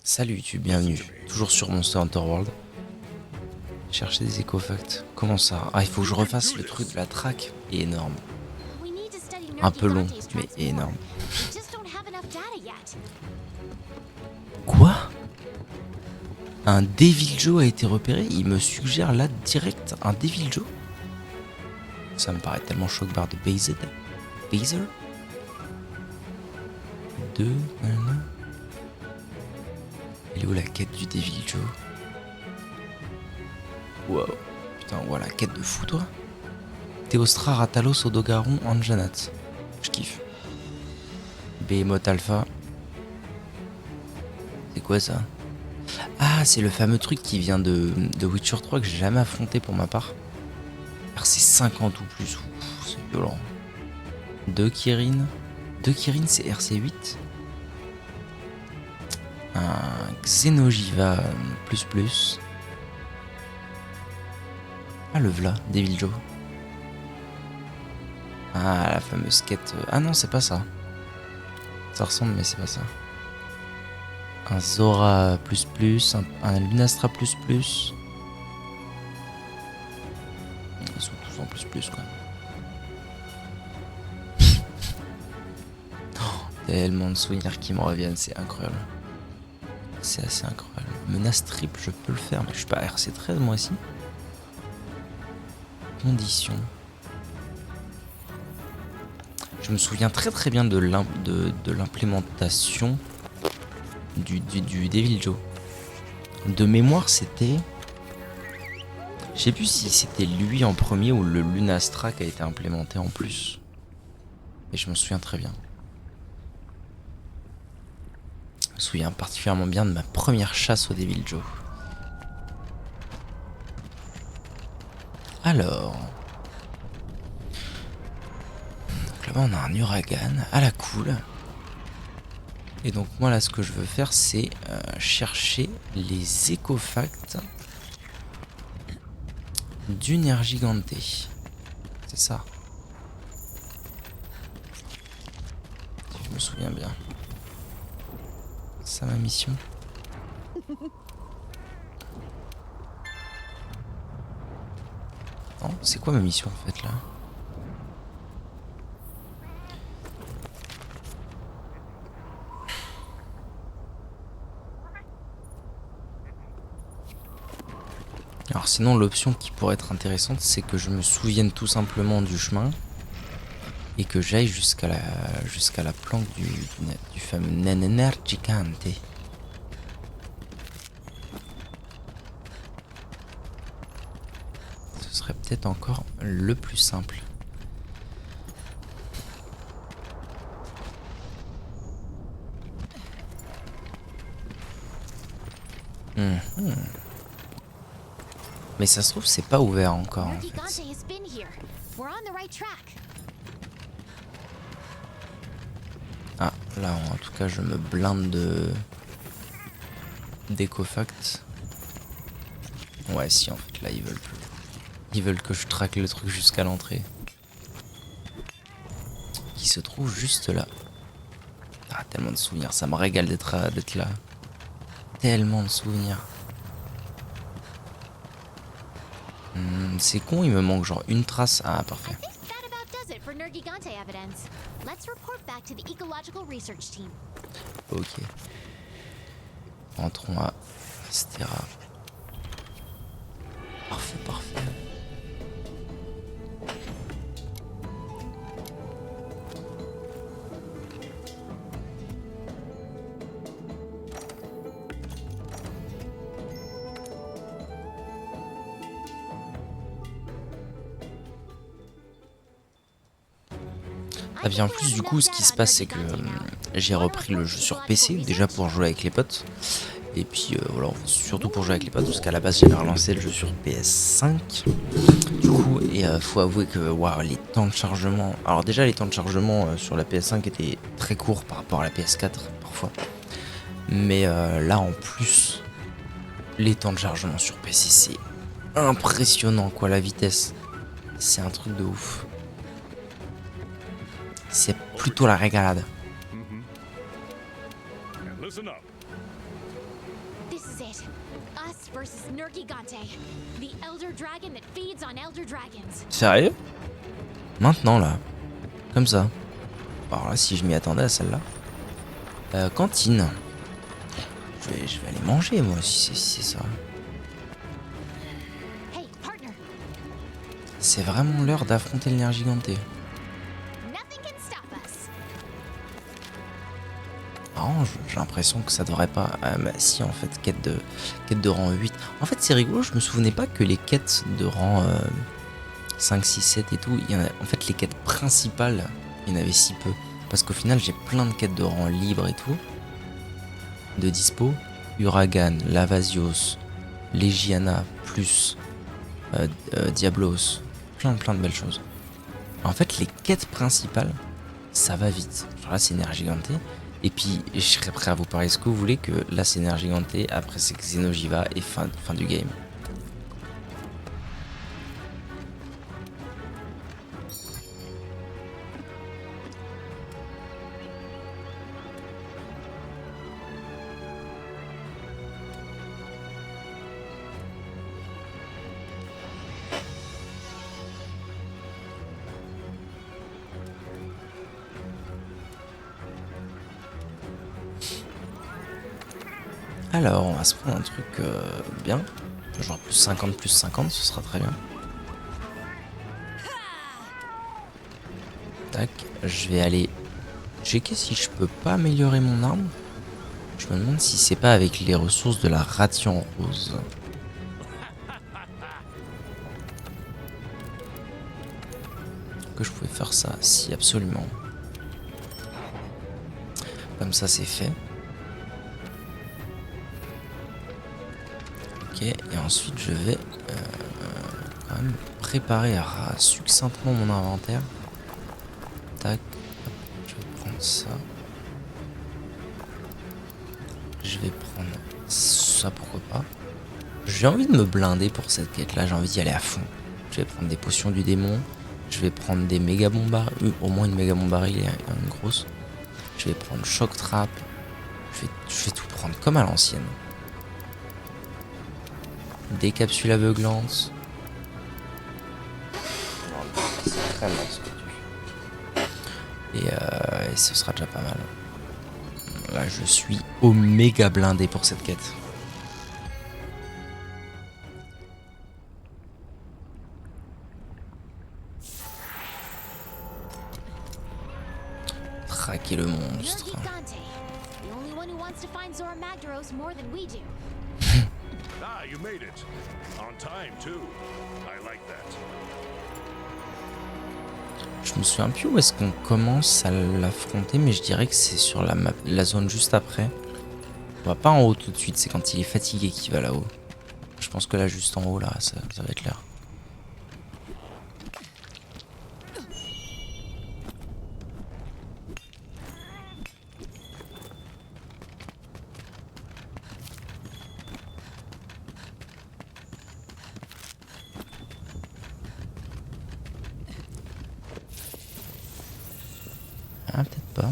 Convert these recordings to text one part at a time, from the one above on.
Salut YouTube, bienvenue. Toujours sur Monster Hunter World. Chercher des écofacts. Comment ça? Ah, il faut que je refasse le truc de la track. Énorme. Un peu long, mais énorme. Quoi? Un Devil Joe a été repéré? Il me suggère là direct un Devil Joe? Ça me paraît tellement choc barre de Bazer. Bazer? 2, elle est où la quête du Devil Joe? Wow. Putain, voilà, quête de fou, toi. Théostra, Ratalos, Odogaron, Anjanat. Je kiffe. Behemoth Alpha. C'est quoi ça? Ah, c'est le fameux truc qui vient de Witcher 3 que j'ai jamais affronté pour ma part. C'est 50 ou plus. C'est violent. 2 Kirin. 2 Kirin, c'est RC8. Un Xenogiva plus. Ah, le v'là, Devil Joe. Ah, la fameuse quête. Ah non, c'est pas ça. Ça ressemble, mais c'est pas ça. Un Zora plus, un Lunastra plus. Ils sont tous en plus quoi. Oh, tellement de souvenirs qui me reviennent, c'est incroyable. C'est assez incroyable. Menace triple, je peux le faire, mais je suis pas RC13 moi aussi. Conditions. Je me souviens très bien de l'implémentation du Devil Joe. De mémoire, c'était... Je sais plus si c'était lui en premier ou le Lunastra qui a été implémenté en plus. Mais je me souviens très bien. Je me souviens particulièrement bien de ma première chasse au Devil Joe. Alors... Donc là-bas on a un Uragan à la cool. Et donc moi là ce que je veux faire c'est chercher les écofacts du Nergigante. C'est ça. Si je me souviens bien. C'est ça ma mission. Non, c'est quoi ma mission en fait là? Alors sinon l'option qui pourrait être intéressante c'est que je me souvienne tout simplement du chemin et que j'aille jusqu'à la planque du fameux Nergigante. Ce serait peut-être encore le plus simple. Mais ça se trouve c'est pas ouvert encore en fait. Ah là en tout cas je me blinde d'écofacts. Ouais si en fait là ils veulent plus. Ils veulent que je traque le truc jusqu'à l'entrée. Qui se trouve juste là. Ah tellement de souvenirs, ça me régale d'être là. Tellement de souvenirs. C'est con, il me manque genre une trace. Ah parfait. Ok. Entrons à Astera. Parfait. Ah bien en plus du coup ce qui se passe c'est que j'ai repris le jeu sur PC déjà pour jouer avec les potes. Et puis voilà, surtout pour jouer avec les potes parce qu'à la base j'avais relancé le jeu sur PS5. Du coup et faut avouer que waouh, les temps de chargement. Alors déjà les temps de chargement sur la PS5 étaient très courts par rapport à la PS4 parfois. Mais là en plus les temps de chargement sur PC c'est impressionnant quoi, la vitesse. C'est un truc de ouf. C'est plutôt la régalade. This is it. Us versus Nergigante, the Elder Dragon that feeds on Elder Dragons. Sérieux? Maintenant là. Comme ça. Alors là, si je m'y attendais à celle-là. Cantine. Je vais aller manger moi si c'est ça. Hey, partner. C'est vraiment l'heure d'affronter le Nergigante. Nothing can stop us. Non, j'ai l'impression que ça devrait pas. Ah, bah si, en fait, quête de rang 8. En fait, c'est rigolo, je me souvenais pas que les quêtes de rang 5, 6, 7 et tout, il y en a, en fait, les quêtes principales, il y en avait si peu. Parce qu'au final, j'ai plein de quêtes de rang libre et tout. De dispo. Uragan, Lavasios, Legiana, plus Diablos. Plein de belles choses. En fait, les quêtes principales, ça va vite. Genre là, c'est Nergigante. Et puis, je serais prêt à vous parier ce que vous voulez que là, c'est Nergigante, après c'est Xeno'jiva et fin du game. Alors, on va se prendre un truc bien. Genre plus 50, ce sera très bien. Tac, je vais aller checker si je peux pas améliorer mon arme. Je me demande si c'est pas avec les ressources de la ration rose. Que je pouvais faire ça, si absolument. Comme ça c'est fait. Ok, et ensuite je vais quand même préparer succinctement mon inventaire. Tac, je vais prendre ça. Je vais prendre ça, pourquoi pas. J'ai envie de me blinder pour cette quête là, j'ai envie d'y aller à fond. Je vais prendre des potions du démon. Je vais prendre des méga bombes, au moins une méga bombe baril et une grosse. Je vais prendre choc trap. Je vais tout prendre comme à l'ancienne. Des capsules aveuglantes. Et ce sera déjà pas mal. Là, je suis au méga blindé pour cette quête. Traquer le monstre. Nergigante, the only one who wants to find Zora Magdaros more than we do. Ah, you made it. On time, too. I like that. Je me souviens plus où est-ce qu'on commence à l'affronter, mais je dirais que c'est sur la map, la zone juste après. On va pas en haut tout de suite, c'est quand il est fatigué qu'il va là-haut. Je pense que là, juste en haut, là, ça va être l'air. Ah, peut-être pas.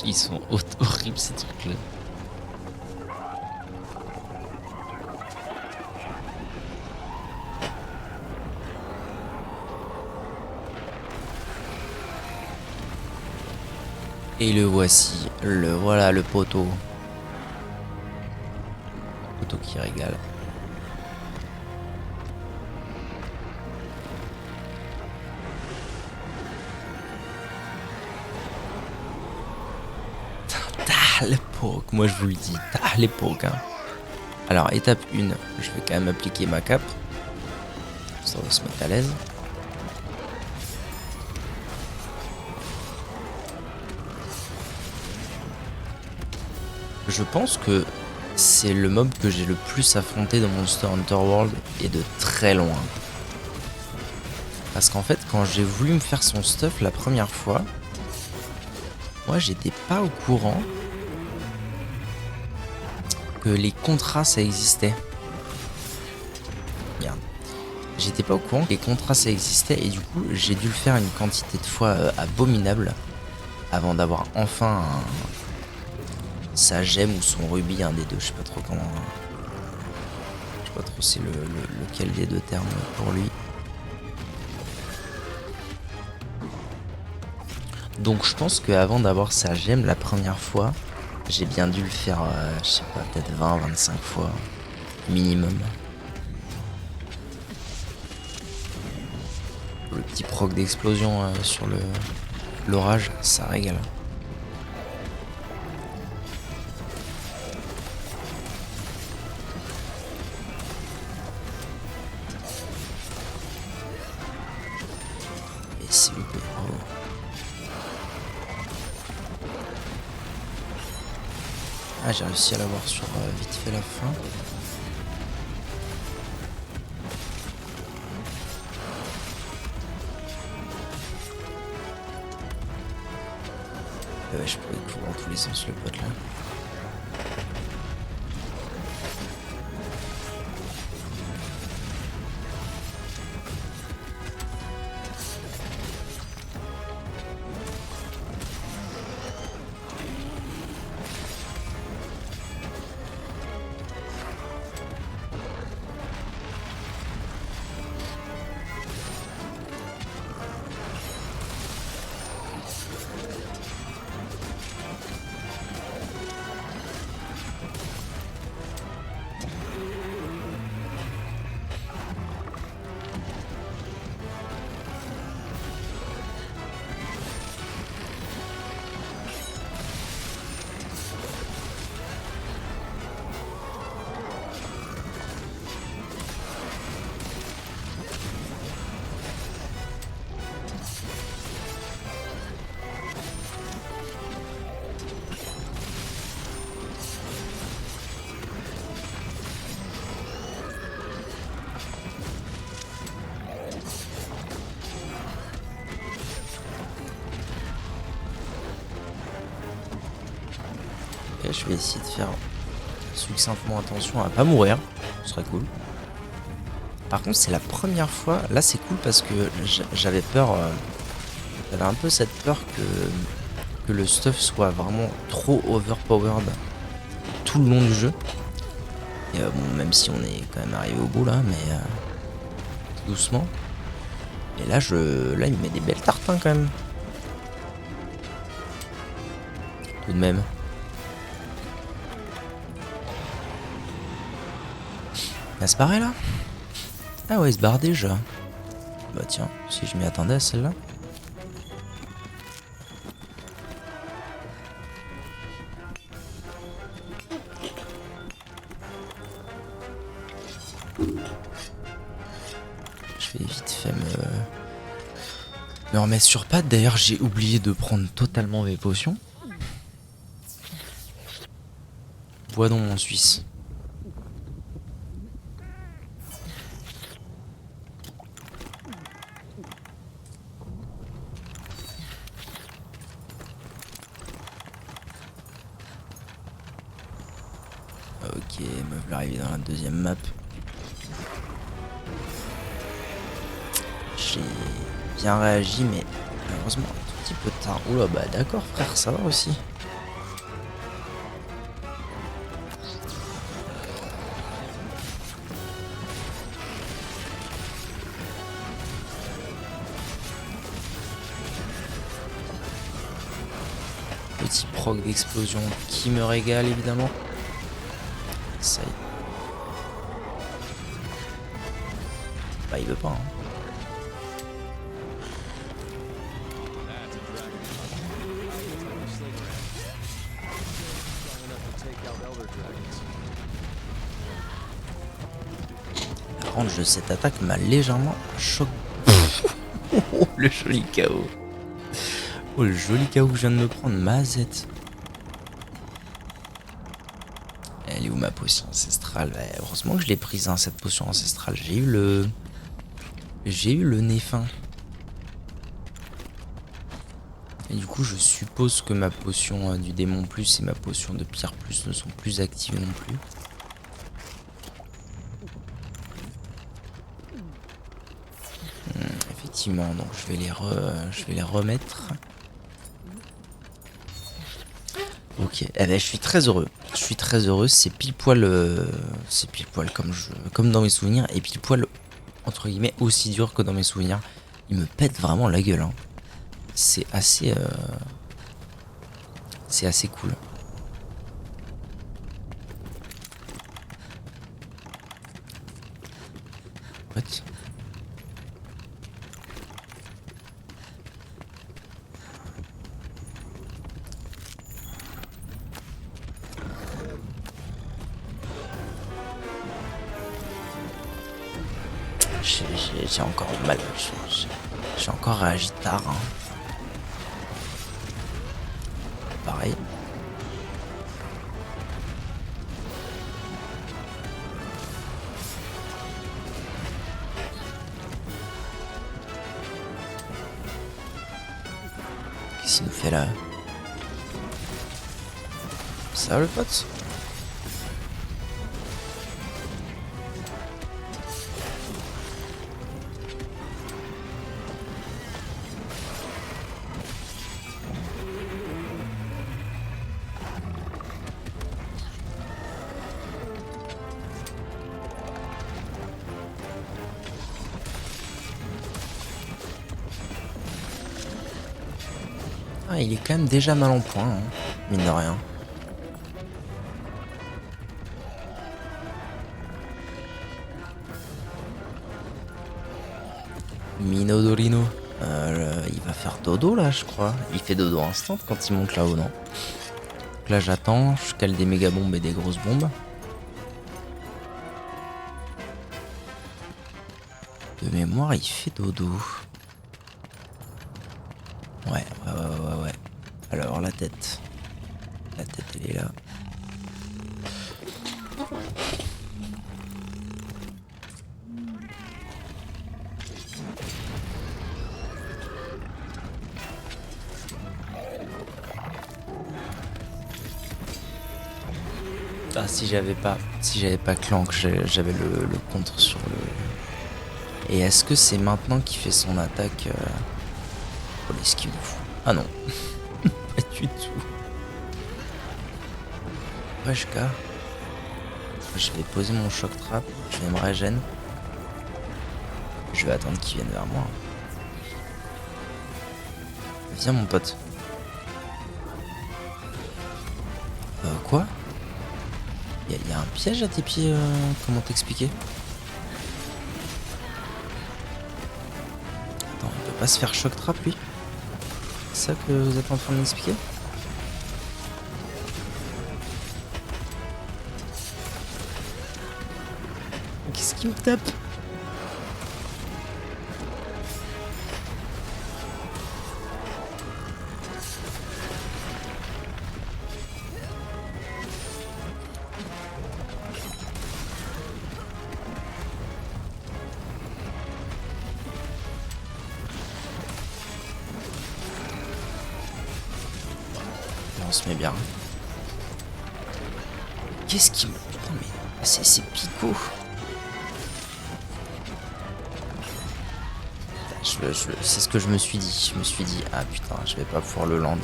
Ils sont horribles ces trucs-là. Et le voici, voilà le poteau. Poteau qui régale. T'as l'époque, moi je vous le dis, t'as l'époque. Hein. Alors étape 1, je vais quand même appliquer ma cape. Ça va se mettre à l'aise. Je pense que c'est le mob que j'ai le plus affronté dans Monster Hunter World et de très loin. Parce qu'en fait, quand j'ai voulu me faire son stuff la première fois, moi j'étais pas au courant que les contrats ça existait. Merde. J'étais pas au courant que les contrats ça existait et du coup j'ai dû le faire une quantité de fois abominable avant d'avoir enfin sa gemme ou son rubis, un des deux, je sais pas trop comment. Je sais pas trop c'est lequel des deux termes pour lui. Donc je pense qu'avant d'avoir sa gemme la première fois, j'ai bien dû le faire, je sais pas, peut-être 20-25 fois minimum. Le petit proc d'explosion sur l'orage, ça régale. Et c'est loupé, bravo. Ah, j'ai réussi à l'avoir sur vite fait la fin. Ouais, je pourrais courir dans tous les sens le pote là. Ok, je vais essayer de faire succinctement attention à pas mourir, ce serait cool. Par contre c'est la première fois, là c'est cool parce que j'avais peur, j'avais un peu cette peur que le stuff soit vraiment trop overpowered tout le long du jeu. Et bon, même si on est quand même arrivé au bout là, mais doucement. Et là là il met des belles tartes hein, quand même. Tout de même. Elle se barrait là? Ah ouais, il se barre déjà. Bah tiens, si je m'y attendais à celle-là. Je vais vite fait me remettre sur pattes. D'ailleurs, j'ai oublié de prendre totalement mes potions. Bois dans mon Suisse. Ok, me voilà arrivé dans la deuxième map. J'ai bien réagi, mais malheureusement un tout petit peu tard. Oula, bah d'accord frère, ça va aussi. Petit proc d'explosion qui me régale évidemment. Ça y est. Bah il veut pas hein. La range de cette attaque m'a légèrement choqué. Oh, le joli KO. Oh le joli KO que je viens de me prendre, mazette. Elle est où ma potion ancestrale? Ouais, heureusement que je l'ai prise hein, cette potion ancestrale. J'ai eu le nez fin. Et du coup, je suppose que ma potion du démon plus et ma potion de pierre plus ne sont plus activées non plus. Effectivement, donc je vais les remettre. Ok, eh ben, je suis très heureux. Je suis très heureux. C'est pile poil comme dans mes souvenirs et pile poil entre guillemets aussi dur que dans mes souvenirs. Il me pète vraiment la gueule. Hein. C'est assez cool. What? J'ai encore du mal. J'ai encore réagi tard. Hein. Pareil. Qu'est-ce qu'il nous fait là? Ça va le pote? Ah, il est quand même déjà mal en point, hein, mine de rien. Minodorino. Il va faire dodo là, je crois. Il fait dodo instant quand il monte là-haut, non? Donc là, j'attends. Je cale des méga bombes et des grosses bombes. De mémoire, il fait dodo. Ouais. Alors, la tête. La tête, elle est là. Ah, si j'avais pas Clank, j'avais le contre sur le... Et est-ce que c'est maintenant qu'il fait son attaque Oh, l'esquive de fou. Ah non. Pas du tout. Wesh, gars. Je vais poser mon choc trap. Je vais me régène. Je vais attendre qu'il vienne vers moi. Viens, mon pote. Quoi? Y a un piège à tes pieds, comment t'expliquer? Attends, il peut pas se faire choc trap lui? C'est ça que vous êtes en train de m'expliquer? Qu'est-ce qu'il me tape? On se met bien. Qu'est-ce qui me... Putain mais... C'est Pico. C'est ce que je me suis dit. Je me suis dit, ah putain, je vais pas pouvoir le land.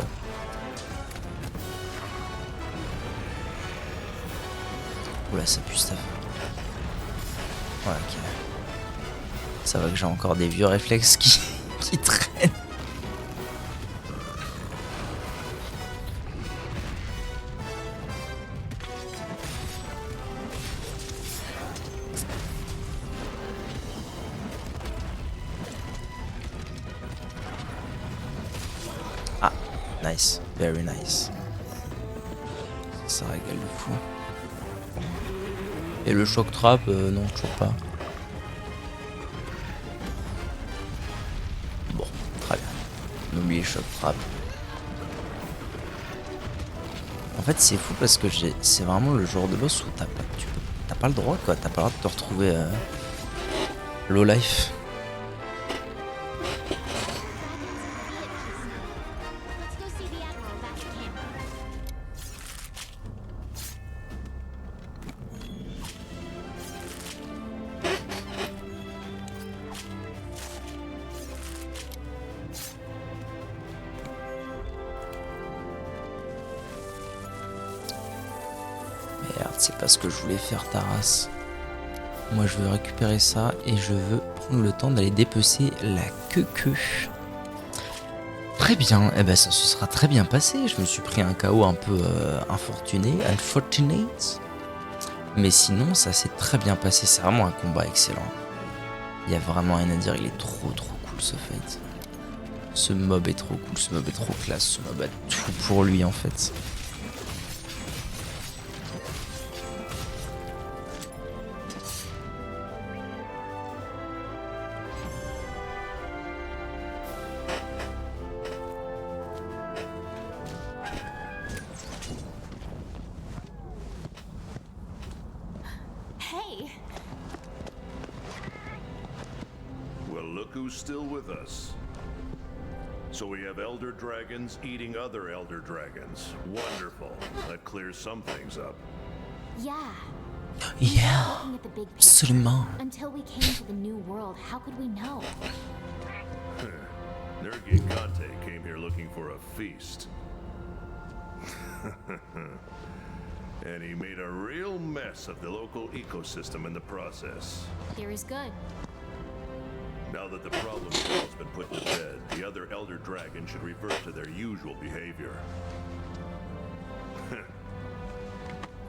Oula, ça pue ça. Ouais, ok. Ça va que j'ai encore des vieux réflexes qui traînent. Ah, nice, very nice. Ça régale le fou. Et le choc trap, non, toujours pas. Bon, très bien. On oublie le choc trap. En fait, c'est fou parce que c'est vraiment le genre de boss où t'as pas le droit, quoi. T'as pas le droit de te retrouver low life. Merde, c'est pas ce que je voulais faire, ta race. Moi, je veux récupérer ça et je veux prendre le temps d'aller dépecer la queue. Très bien, eh ben ça se sera très bien passé. Je me suis pris un KO un peu unfortunate. Mais sinon, ça s'est très bien passé. C'est vraiment un combat excellent. Il y a vraiment rien à dire. Il est trop cool ce fight. Ce mob est trop cool, ce mob est trop classe. Ce mob a tout pour lui en fait. Hey, Well, look who's still with us. So we have elder dragons eating other elder dragons. Wonderful. That clears some things up. yeah. Yeah, Looking at the big picture. absolument. Until we came to the new world, how could we know? Nergigante came here looking for a feast. And he made a real mess of the local ecosystem in the process. Theory's good. Now that the problem has been put to bed, the other elder dragon should revert to their usual behavior.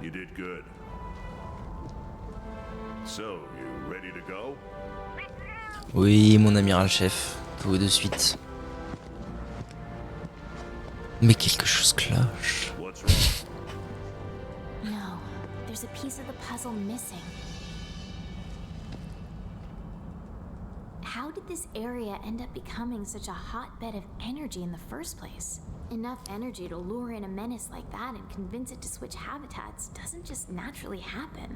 You did good. So, you ready to go? Oui, mon amiral chef, tout de suite. Mais quelque chose cloche. What's wrong? No, there's a piece of the puzzle missing. How did this area end up becoming such a hotbed of energy in the first place? Enough energy to lure in a menace like that and convince it to switch habitats doesn't just naturally happen.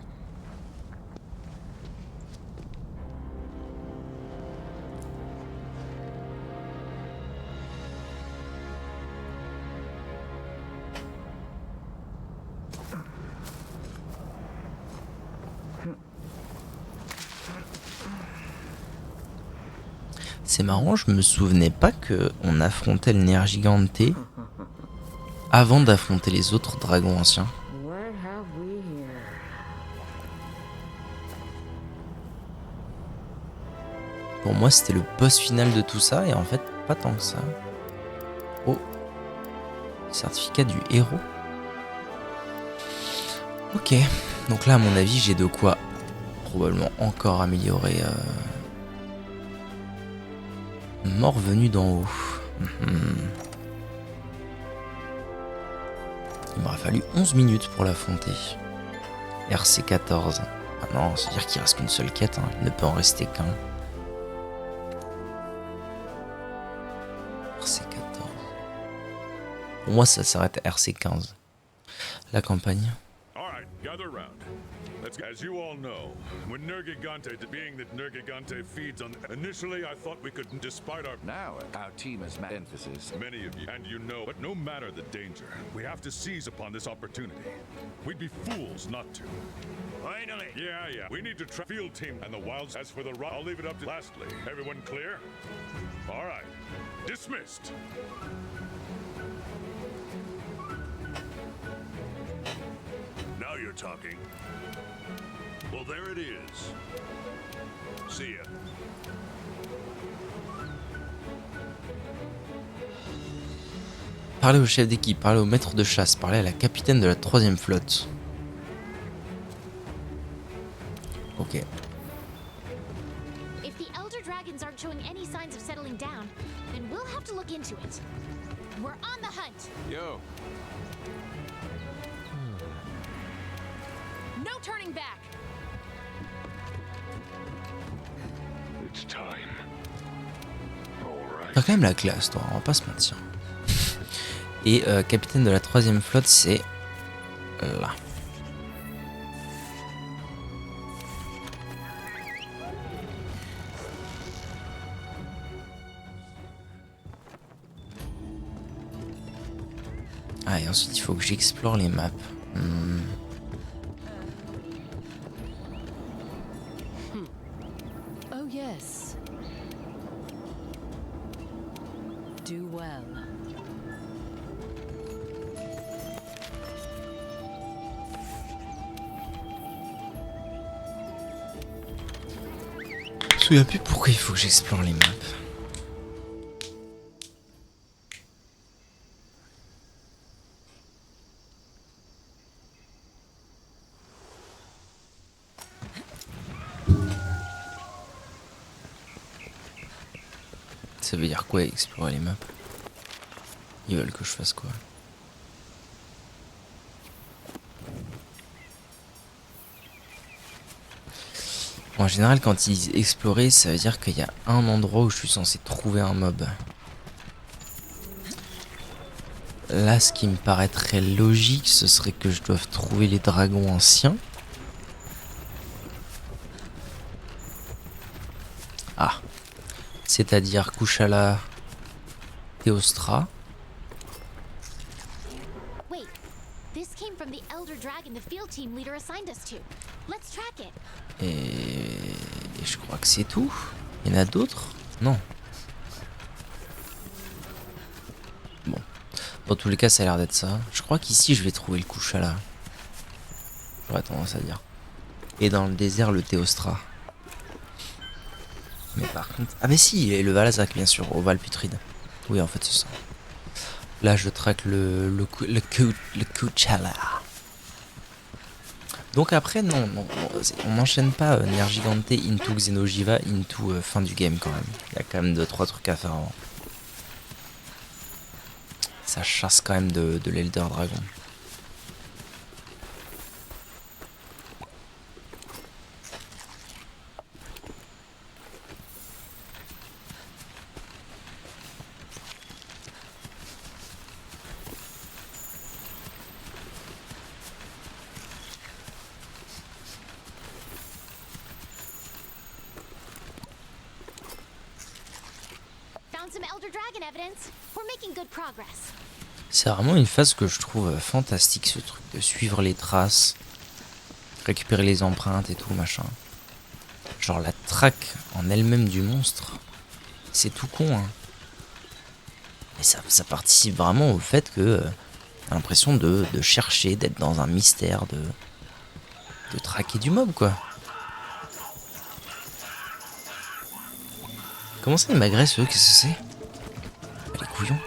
C'est marrant, je me souvenais pas que on affrontait le Nergigante avant d'affronter les autres dragons anciens. What have we here? Pour moi, c'était le boss final de tout ça, et en fait, pas tant que ça. Oh, certificat du héros. Ok, donc là, à mon avis, j'ai de quoi probablement encore améliorer. Mort venu d'en haut. Il m'aurait fallu 11 minutes pour l'affronter. RC14. Ah non, c'est-à-dire qu'il reste qu'une seule quête, hein. Il ne peut en rester qu'un. RC14. Pour moi, ça s'arrête à RC15. La campagne. All right, gather round. As you all know, when Nergigante, being that Nergigante feeds on... Initially, I thought we could, despite our... Now, our team has met emphasis. Many of you, and you know, but no matter the danger, we have to seize upon this opportunity. We'd be fools not to. Finally! Yeah. We need to field team and the wilds. As for the rock, I'll leave it up to... Lastly, everyone clear? All right. Dismissed. Now you're talking. Well, there it is. See ya. Parler au chef d'équipe, parler au maître de chasse, parler à la capitaine de la 3e flotte. Ok. If the Elder Dragons aren't showing any signs of settling down, then we'll have to look into it. We're on the hunt. Yo, No turning back. It's time. All right. T'as quand même la classe, toi, on va pas se mentir. Et capitaine de la 3e flotte, c'est là. Ah, et ensuite il faut que j'explore les maps. Oh, yes. Do well. souviens plus pourquoi il faut que j'explore les maps. Ça veut dire quoi explorer les maps? Ils veulent que je fasse quoi? En général, quand ils disent explorer, ça veut dire qu'il y a un endroit où je suis censé trouver un mob. Là, ce qui me paraîtrait logique, ce serait que je doive trouver les dragons anciens. Ah. C'est-à-dire Kushala, Théostra. Wait, this came from the elder dragon the field team leader assigned us to. Let's track it. Et je crois que c'est tout. Il y en a d'autres? Non. Bon. Dans tous les cas, ça a l'air d'être ça. Je crois qu'ici, je vais trouver le Kushala. J'aurais tendance à dire. Et dans le désert, le Théostra. Mais par contre... Ah mais si, et le Valazak, bien sûr, au Val Putride. Oui, en fait, c'est ça. Là, je traque le Kushala. Donc après, non, on n'enchaîne pas Nergigante into Xeno'jiva into fin du game quand même. Il y a quand même 2-3 trucs à faire avant. Ça chasse quand même de l'Elder Dragon. Found some elder dragon evidence. We're making good progress. C'est vraiment une phase que je trouve fantastique, ce truc de suivre les traces, récupérer les empreintes et tout machin. Genre la traque en elle-même du monstre, c'est tout con hein. Mais ça participe vraiment au fait que t'as l'impression de chercher, d'être dans un mystère, de traquer du mob quoi. Comment ça ils m'agressent eux, qu'est-ce que c'est? Les couillons.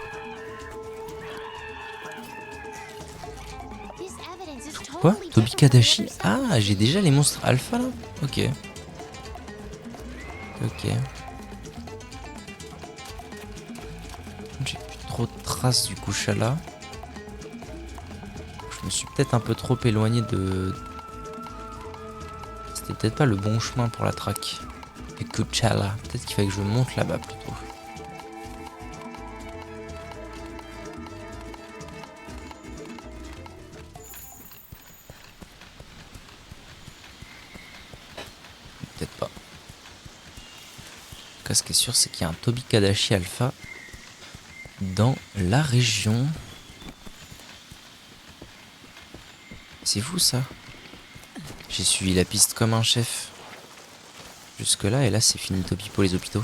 Quoi? Tobi Kadashi? Ah, j'ai déjà les monstres alpha là? Ok. Ok. J'ai plus trop de traces du Kushala. Je me suis peut-être un peu trop éloigné de... C'était peut-être pas le bon chemin pour la traque. Et Kushala. Peut-être qu'il fallait que je monte là-bas plutôt. Peut-être pas. En tout cas, ce qui est sûr, c'est qu'il y a un Tobi Kadashi Alpha dans la région. C'est fou ça. J'ai suivi la piste comme un chef. Jusque là, et là, c'est finito pipo les hôpitaux.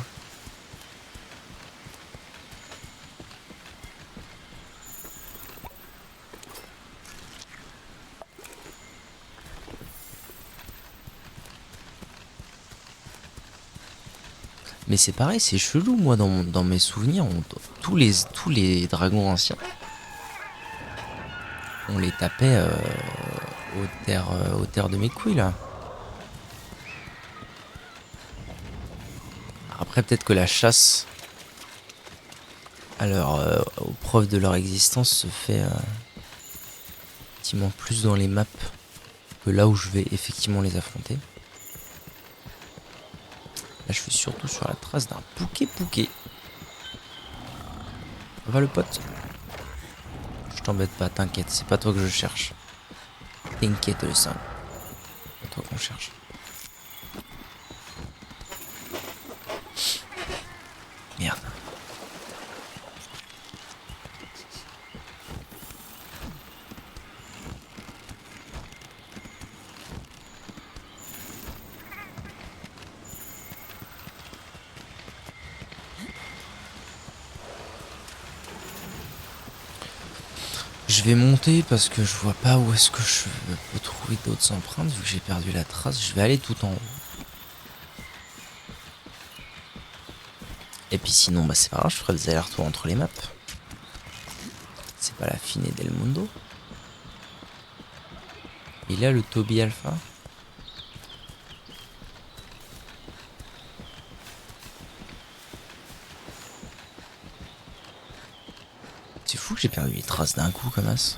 Mais c'est pareil, c'est chelou, moi, dans mes souvenirs, tous les dragons anciens, on les tapait aux terres de mes couilles, là. Après, peut-être que la chasse aux preuves de leur existence se fait effectivement plus dans les maps que là où je vais effectivement les affronter. Là, je suis surtout sur la trace d'un Pouké. Ça va le pote? Je t'embête pas, t'inquiète, c'est pas toi que je cherche. T'inquiète le sang. C'est pas toi qu'on cherche. Merde. Je vais monter parce que je vois pas où est-ce que je peux trouver d'autres empreintes vu que j'ai perdu la trace. Je vais aller tout en haut. Et puis sinon, bah c'est pas grave, je ferai des allers-retours entre les maps. C'est pas la fine del mundo. Et là, le Toby Alpha. C'est fou que j'ai perdu les traces d'un coup comme ça.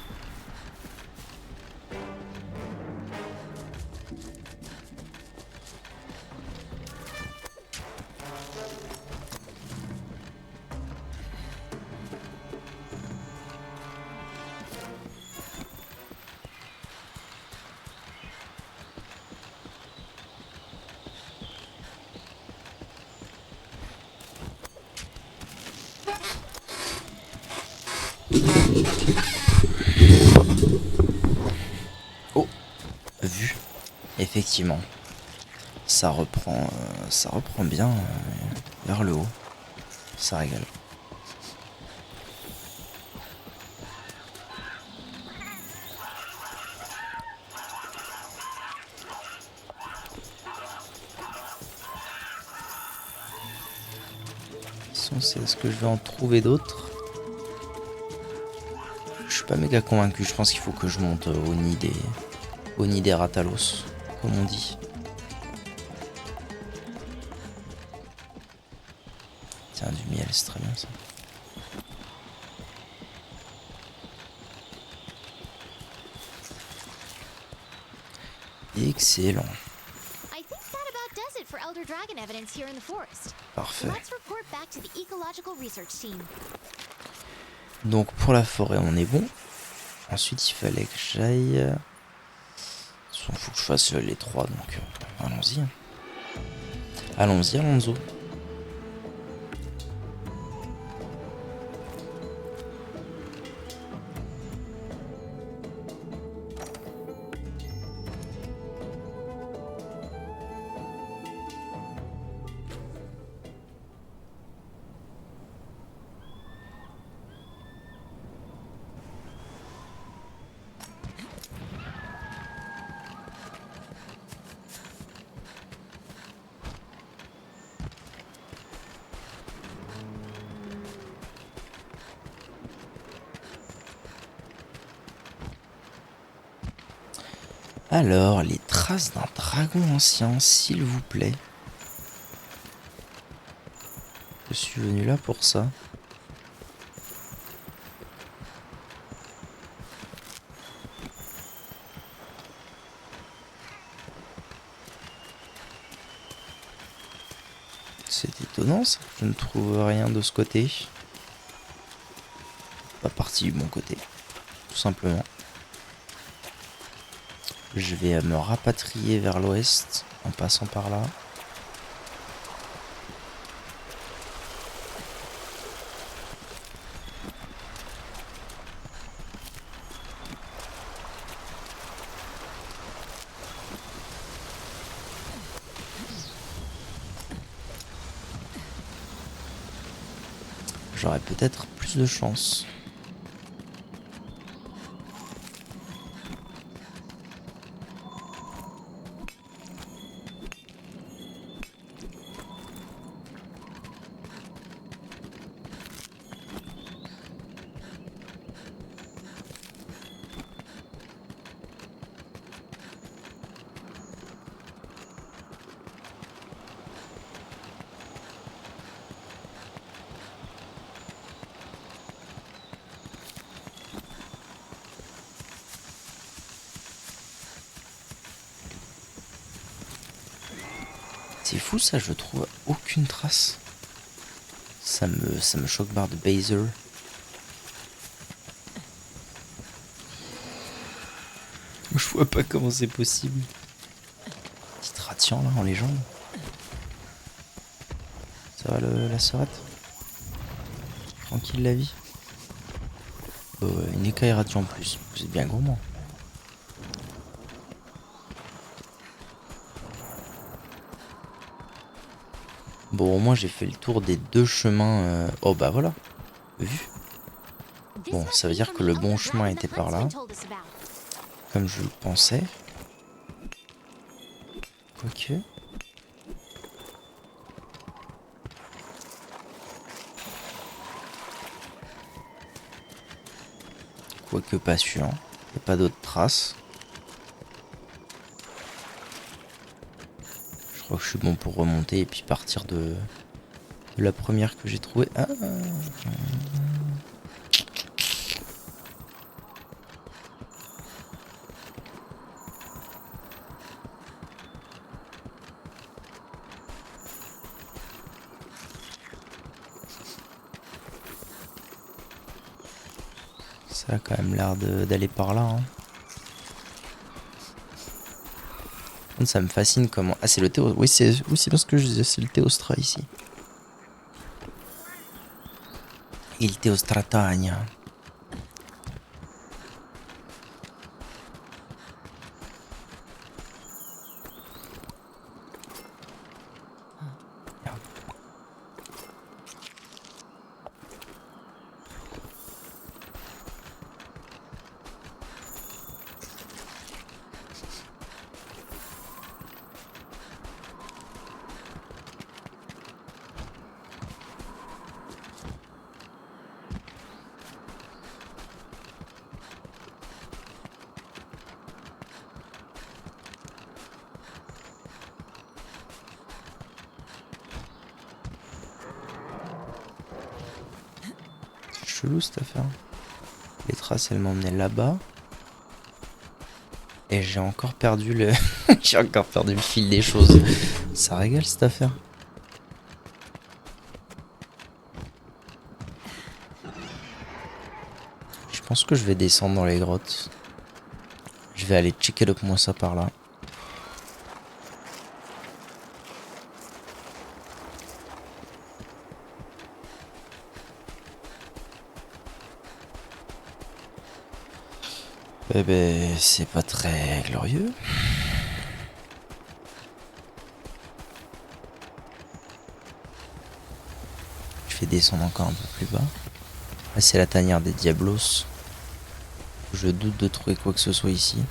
Oh, vu. Effectivement, ça reprend bien vers le haut. Ça régale. Est-ce que je vais en trouver d'autres? Je suis pas méga convaincu. Je pense qu'il faut que je monte au nid des Ratalos, comme on dit. Tiens, du miel, c'est très bien ça. Excellent. I think that about does it for Elder Dragon evidence here in the forest. Parfait. Let's report back to the ecological research team. Donc pour la forêt, on est bon. Ensuite, il fallait que j'aille... Il faut que je fasse les trois, donc allons-y. Allons-y, Alonso. Alors, les traces d'un dragon ancien, s'il vous plaît. Je suis venu là pour ça. C'est étonnant ça, je ne trouve rien de ce côté. Pas parti du bon côté, tout simplement. Je vais me rapatrier vers l'ouest en passant par là. J'aurai peut-être plus de chance. C'est fou ça, je trouve aucune trace. Ça me choque barre de Baser. Je vois pas comment c'est possible. Petite ration là en légende. Ça va la sœurette? Tranquille la vie. Une écaille radio en plus. Vous êtes bien gourmand. Bon, au moins j'ai fait le tour des deux chemins. Oh bah voilà. Vu. Bon, ça veut dire que le bon chemin était par là. Comme je le pensais. Ok. Quoique pas sûr. Il n'y a pas d'autres traces. Je crois que je suis bon pour remonter et puis partir de la première que j'ai trouvée. Ah. Ça a quand même l'air d'aller par là. Hein. Ça me fascine comment... Ah, c'est le Théo... Oui, c'est bien ce que je disais, c'est le Théostra ici. Il Théostratagna. Chelou cette affaire. Les traces elles m'emmenaient là-bas. Et j'ai encore perdu le... j'ai encore perdu le fil des choses. Ça régale cette affaire. Je pense que je vais descendre dans les grottes. Je vais aller checker le moins ça par là. Eh ben, c'est pas très glorieux. Je vais descendre encore un peu plus bas. Là, c'est la tanière des Diablos. Je doute de trouver quoi que ce soit ici.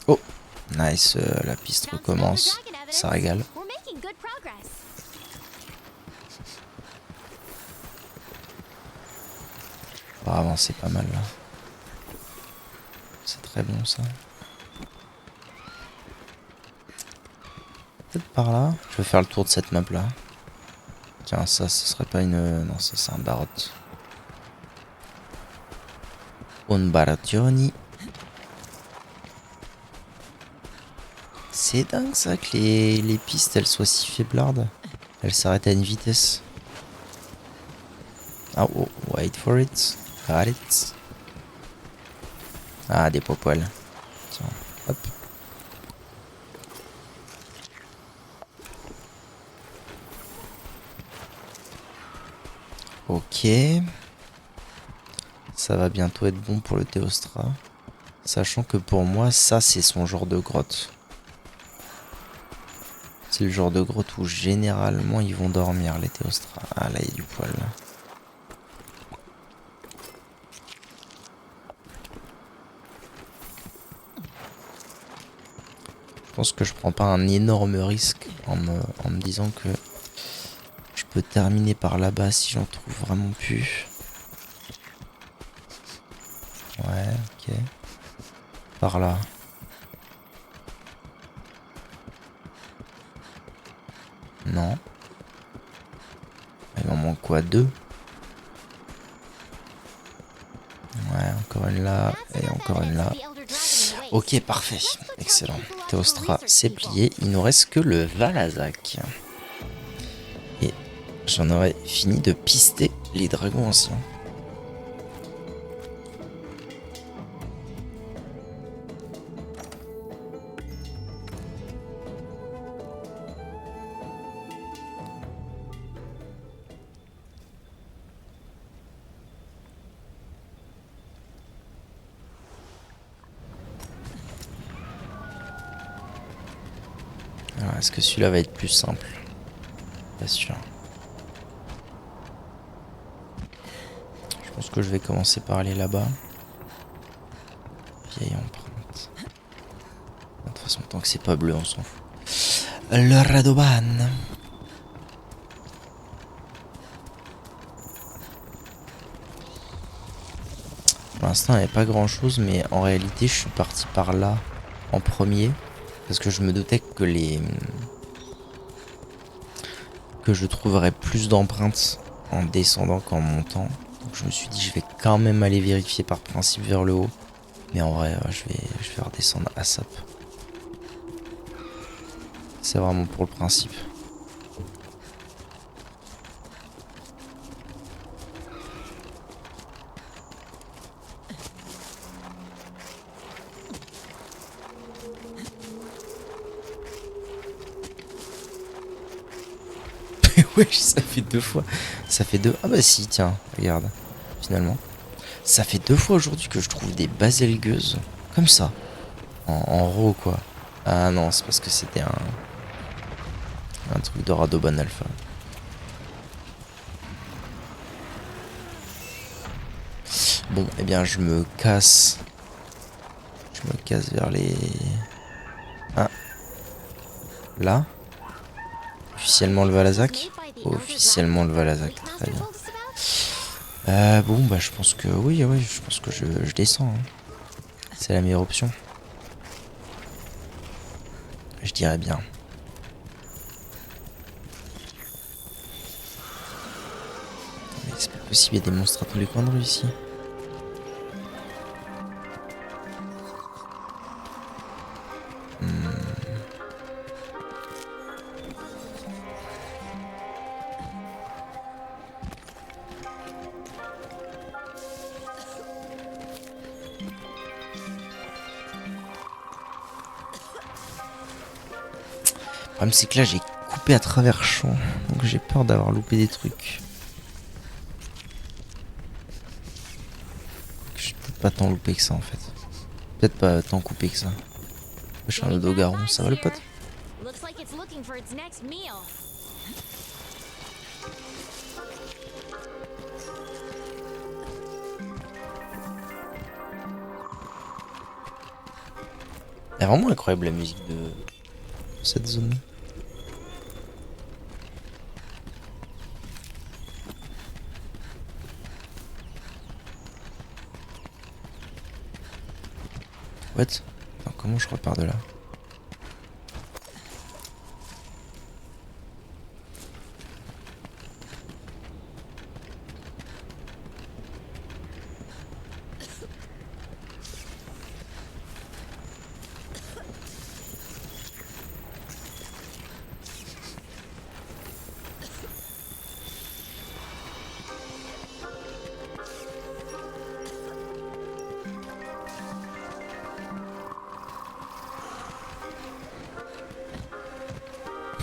Oh, nice, la piste Bounce recommence. Elder Dragon Ça evidence. régale. We're making good progress. On va avancer pas mal là. C'est très bon ça. Peut-être par là. Je vais faire le tour de cette map là. Tiens, ça, ce serait pas une... Non, ça c'est un barot. Un barationi. C'est dingue ça que les pistes elles soient si faiblardes. Elles s'arrêtent à une vitesse. Ah oh, wait for it. Got it. Ah, des popoils. Tiens, hop. Ok. Ça va bientôt être bon pour le Théostra. Sachant que pour moi, ça c'est son genre de grotte. C'est le genre de grotte où généralement ils vont dormir les Théostras. Ah là il y a du poil là. Je pense que je prends pas un énorme risque en me disant que je peux terminer par là-bas si j'en trouve vraiment plus. Ouais, ok. Par là. Non. Il m'en manque quoi? 2? Ouais, encore une là et encore une là. Ok, parfait. Excellent. Théostra, c'est plié. Il nous reste que le Valazac. Et j'en aurais fini de pister les dragons anciens. Alors, est-ce que celui-là va être plus simple? Pas sûr. pense que je vais commencer par aller là-bas. Vieille empreinte. De toute façon, tant que c'est pas bleu, on s'en fout. Le Radoban. Pour l'instant, il n'y avait pas grand chose, mais en réalité, je suis parti par là en premier. Parce que je me doutais que je trouverais plus d'empreintes en descendant qu'en montant. Donc je me suis dit, je vais quand même aller vérifier par principe vers le haut. Mais en vrai, je vais redescendre à SAP. C'est vraiment pour le principe. Wesh, ça fait 2 fois. Ça fait 2. Ah bah si, tiens, regarde. Finalement. Ça fait 2 fois aujourd'hui que je trouve des baselgueuses. Comme ça. En raw, quoi. Ah non, c'est parce que c'était un truc de Radoban Alpha. Bon, eh bien, je me casse. Je me casse vers les... Ah. Là. Officiellement le Valazac. Officiellement le Valazac, très bien. Bon, bah je pense que... Oui, je pense que je descends. Hein. C'est la meilleure option. Je dirais bien. Mais c'est pas possible, il y a des monstres à tous les coins de rue ici. Le problème c'est que là j'ai coupé à travers champ, donc j'ai peur d'avoir loupé des trucs. Je vais peut-être pas tant loupé que ça en fait. Peut-être pas tant coupé que ça. Je suis un odogaron, ça va le pote? Looks like it's looking for its next meal. C'est vraiment incroyable la musique de cette zone. What? Attends, comment je repars de là?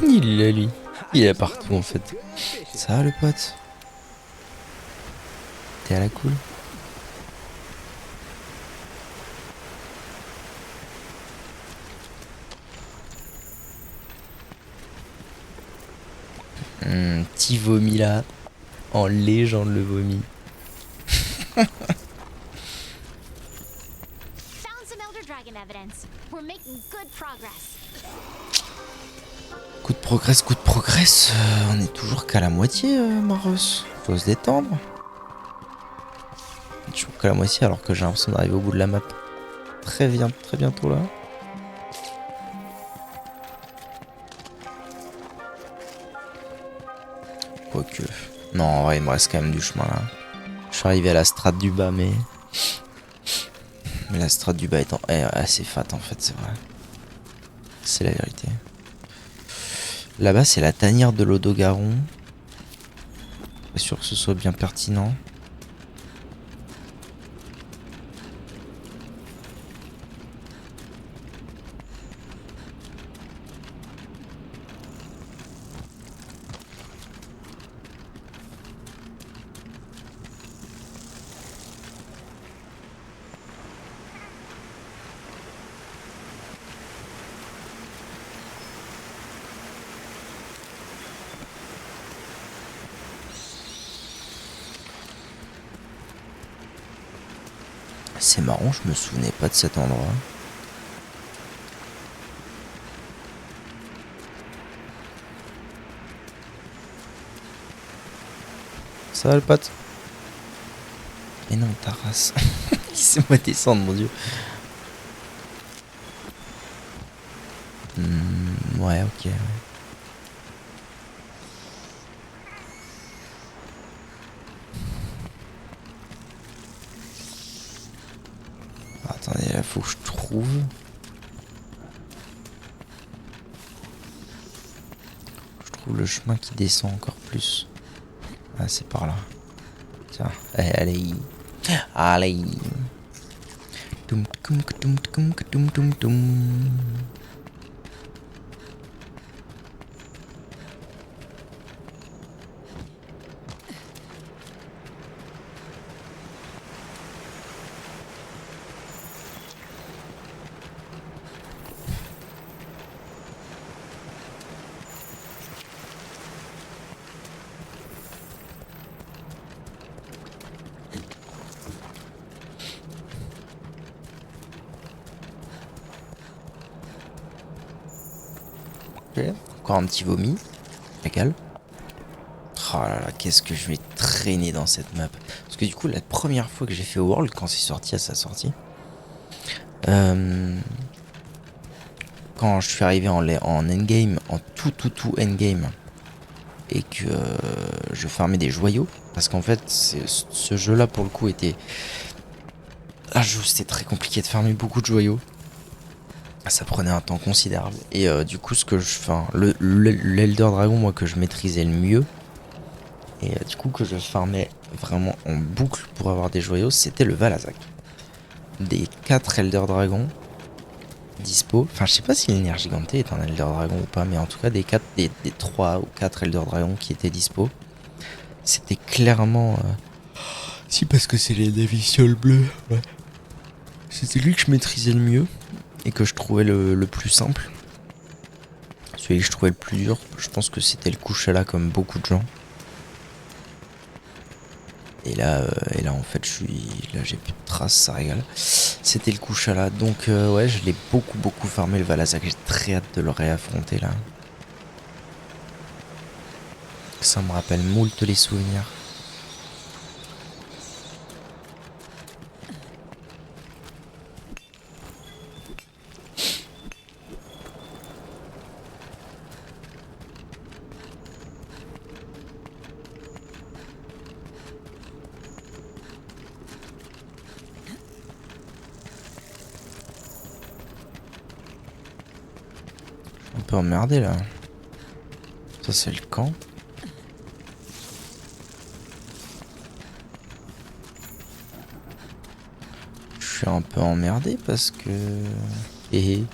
Il est là lui. Il est partout en fait. Ça va le pote? T'es à la cool? Petit vomi là. En légende le vomi. Found some Elder Dragon evidence. We're making good progress. Coup de progrès. On est toujours qu'à la moitié, Maros. Faut se détendre. Toujours qu'à la moitié alors que j'ai l'impression d'arriver au bout de la map. Très bientôt là. Quoique. Non, en vrai, il me reste quand même du chemin là. Je suis arrivé à la strate du bas, mais la strate du bas est assez fat en fait, c'est vrai. C'est la vérité. Là-bas, c'est la tanière de l'Odogaron. Pas sûr que ce soit bien pertinent. C'est marrant, je me souvenais pas de cet endroit. Ça va le pote? Mais non, ta race. Laissez-moi descendre, mon dieu. Ouais, ok. Ouais. Attendez, là, faut que je trouve. Je trouve le chemin qui descend encore plus. Ah, c'est par là. Tiens, allez. Allez. Toum, toum, toum, toum, toum, toum, toum. Ok, encore un petit vomi. Régal. Oh là là, qu'est-ce que je vais traîner dans cette map. Parce que du coup, la première fois que j'ai fait World, quand c'est sorti à sa sortie, quand je suis arrivé en endgame, en tout endgame, et que je farmais des joyaux, parce qu'en fait, ce jeu-là, pour le coup, était... Ah, c'était très compliqué de farmer beaucoup de joyaux. Ça prenait un temps considérable. Et du coup, ce que je... Enfin, l'Elder Dragon, moi, que je maîtrisais le mieux, et du coup, que je farmais vraiment en boucle pour avoir des joyaux, c'était le Valazak. Des 4 Elder Dragons dispo. Enfin, je sais pas si l'Energigante est un Elder Dragon ou pas, mais en tout cas, des 3 ou 4 Elder Dragons qui étaient dispo. C'était clairement... Si, parce que c'est les Navicioles bleues. Ouais. C'était lui que je maîtrisais le mieux. Et que je trouvais le plus simple. Celui que je trouvais le plus dur, je pense que c'était le Kushala comme beaucoup de gens. Et là en fait là j'ai plus de traces, ça régale. C'était le Kushala, donc ouais, je l'ai beaucoup farmé le Valazak. J'ai très hâte de le réaffronter là. Ça me rappelle moult les souvenirs. Un peu emmerdé là. Ça c'est le camp. Je suis un peu emmerdé parce que... j'ai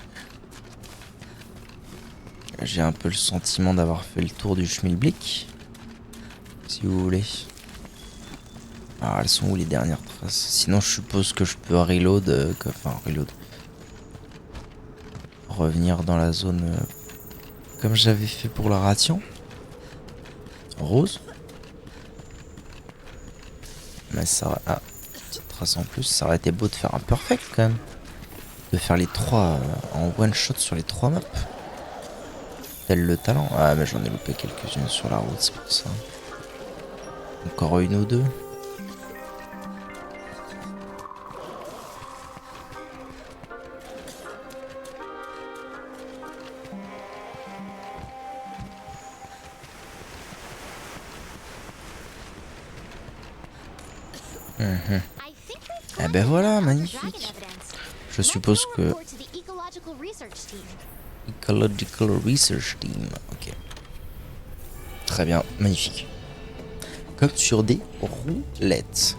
un peu le sentiment d'avoir fait le tour du Schmilblick. Si vous voulez. Alors elles sont où les dernières traces? Sinon je suppose que je peux reload. Reload. Revenir dans la zone comme j'avais fait pour la ration. Rose. Mais ça... Ah, petite trace en plus. Ça aurait été beau de faire un perfect quand même. De faire les 3 en one shot sur les 3 maps. Tel le talent. Ah mais j'en ai loupé quelques-unes sur la route, c'est pour ça. Encore une ou deux. Eh ben voilà, magnifique. Je suppose que... Ecological Research Team. Ok. Très bien, magnifique. Comme sur des roulettes.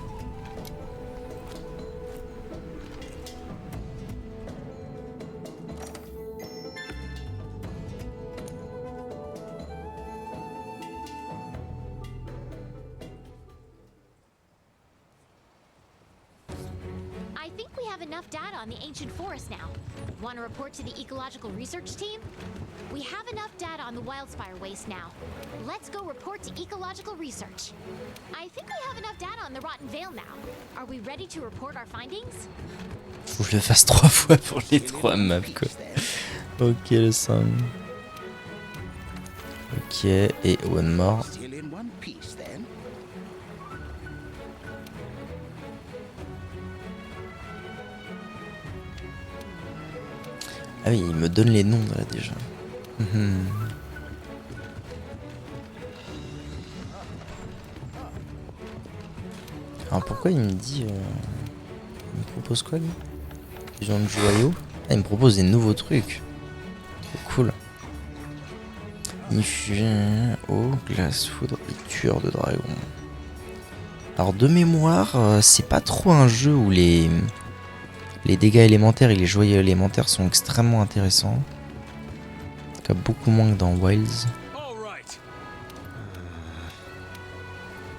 I think we have enough data on the ancient forest now. Want to report to the ecological research team? We have enough data on the Wildspire waste now. Let's go report to Ecological Research. I think we have enough data on the Rotten Vale now. Are we ready to report our findings? Faut que je le fasse 3 fois pour les 3 maps quoi. Ok le sang. Ok, et one more. Still in one piece then. Ah oui, il me donne les noms là déjà. Mhm. Alors pourquoi il me dit... il me propose quoi lui? Fusion de joyaux. Ah, il me propose des nouveaux trucs. Trop cool. Infusion, eau, glace, foudre et tueur de dragon. Alors de mémoire, c'est pas trop un jeu où les dégâts élémentaires et les joyaux élémentaires sont extrêmement intéressants. En tout cas beaucoup moins que dans Wilds.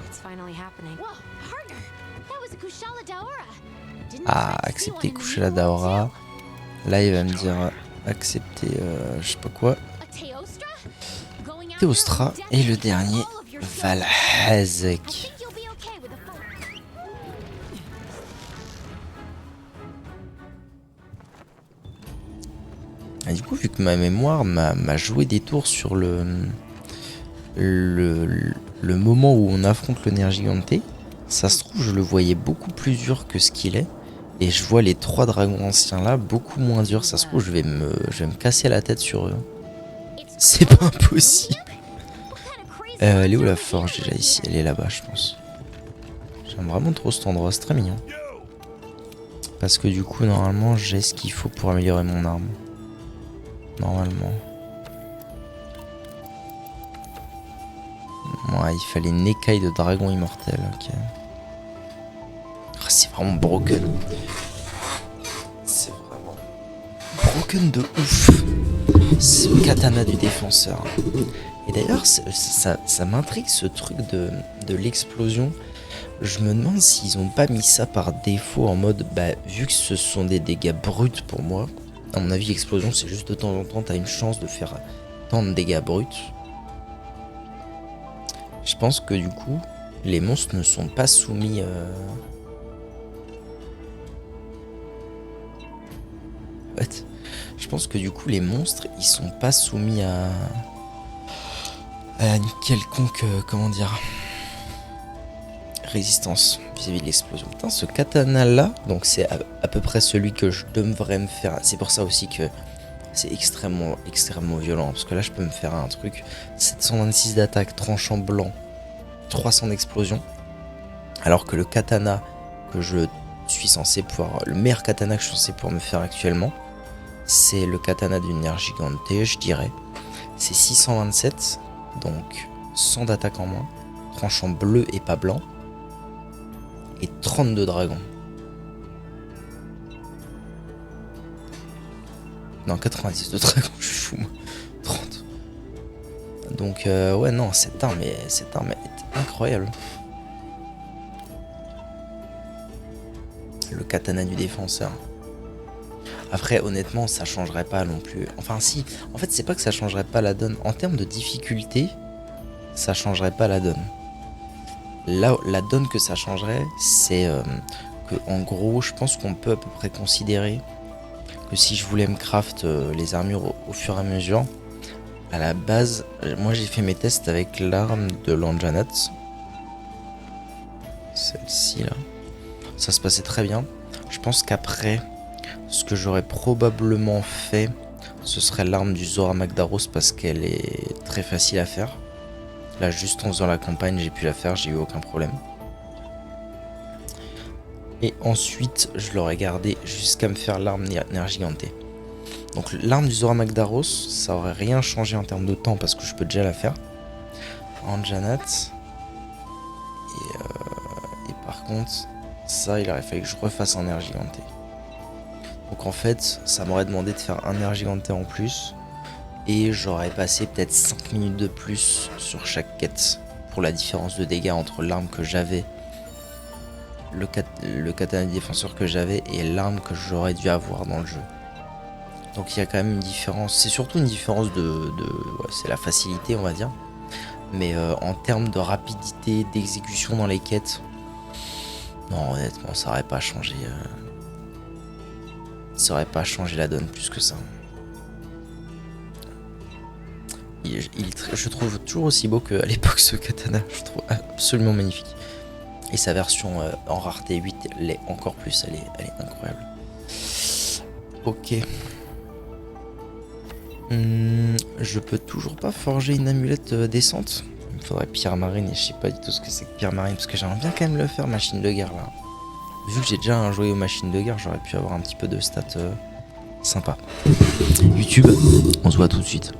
It's finally happening. Whoa, partner! That was a Kushala Daora! Didn't Ah, expect to see accepter one in the coucher la New World, Daora. Là il va me dire accepter je sais pas quoi. too. A Teostra? Going out Théostra there et le with dernier all of your skills. I Valhazek. think you'll be okay with a phone. Et du coup, vu que ma mémoire m'a joué des tours sur le moment où on affronte le Nergigante, ça se trouve, je le voyais beaucoup plus dur que ce qu'il est. Et je vois les 3 dragons anciens là beaucoup moins durs. Ça se trouve, je vais me casser la tête sur eux. C'est pas impossible. Elle est où la forge déjà ici? Elle est là-bas, je pense. J'aime vraiment trop cet endroit, c'est très mignon. Parce que du coup, normalement, j'ai ce qu'il faut pour améliorer mon arme. Normalement. Ouais, il fallait une écaille de dragon immortel, ok. Oh, c'est vraiment broken. C'est vraiment broken de ouf. Ce katana du défenseur. Et d'ailleurs, ça m'intrigue ce truc de l'explosion. Je me demande s'ils ont pas mis ça par défaut en mode, bah, vu que ce sont des dégâts bruts pour moi. À mon avis, l'explosion, c'est juste de temps en temps, t'as une chance de faire tant de dégâts bruts. Je pense que du coup, les monstres ne sont pas soumis... What? Je pense que du coup, les monstres, ils sont pas soumis à une quelconque... comment dire... résistance vis-à-vis de l'explosion. Putain, ce katana là, donc c'est à peu près celui que je devrais me faire. C'est pour ça aussi que c'est extrêmement violent, parce que là je peux me faire un truc 726 d'attaque, tranchant blanc, 300 d'explosion, alors que le katana que je suis censé pouvoir, le meilleur katana que je suis censé pouvoir me faire actuellement, c'est le katana du Nergigante, je dirais. C'est 627, donc 100 d'attaque en moins, tranchant bleu et pas blanc, et 32 dragons. Non, 90 de dragons, je suis fou moi. 30. Donc ouais non, cette arme est incroyable. Le katana du défenseur. Après honnêtement ça changerait pas non plus. Enfin si, en fait c'est pas que ça changerait pas la donne. En termes de difficulté, ça changerait pas la donne. Là, la donne que ça changerait, c'est que en gros, je pense qu'on peut à peu près considérer que si je voulais me craft les armures au fur et à mesure, à la base, moi j'ai fait mes tests avec l'arme de l'Anjanat, celle-ci là, ça se passait très bien. Je pense qu'après, ce que j'aurais probablement fait, ce serait l'arme du Zorah Magdaros parce qu'elle est très facile à faire. Là, juste en faisant la campagne, j'ai pu la faire, j'ai eu aucun problème. Et ensuite, je l'aurais gardé jusqu'à me faire l'arme Nergigante. Donc l'arme du Zorah Magdaros, ça aurait rien changé en termes de temps parce que je peux déjà la faire. Anjanat. Et par contre, ça, il aurait fallu que je refasse un Nergigante. Donc en fait, ça m'aurait demandé de faire un Nergigante en plus. Et j'aurais passé peut-être 5 minutes de plus sur chaque quête pour la différence de dégâts entre l'arme que j'avais, le katana défenseur que j'avais et l'arme que j'aurais dû avoir dans le jeu. Donc il y a quand même une différence, c'est surtout une différence ouais, c'est la facilité on va dire. Mais en termes de rapidité, d'exécution dans les quêtes, non honnêtement ça aurait pas changé. Ça aurait pas changé la donne plus que ça. Je trouve toujours aussi beau qu'à l'époque ce katana, je trouve absolument magnifique. Et sa version en rareté 8 l'est encore plus, elle est incroyable. Ok. Je peux toujours pas forger une amulette décente. Il me faudrait pierre marine et je sais pas du tout ce que c'est que pierre marine parce que j'aimerais bien quand même le faire machine de guerre là. Vu que j'ai déjà un jouet aux machines de guerre, j'aurais pu avoir un petit peu de stats sympa. YouTube, on se voit tout de suite.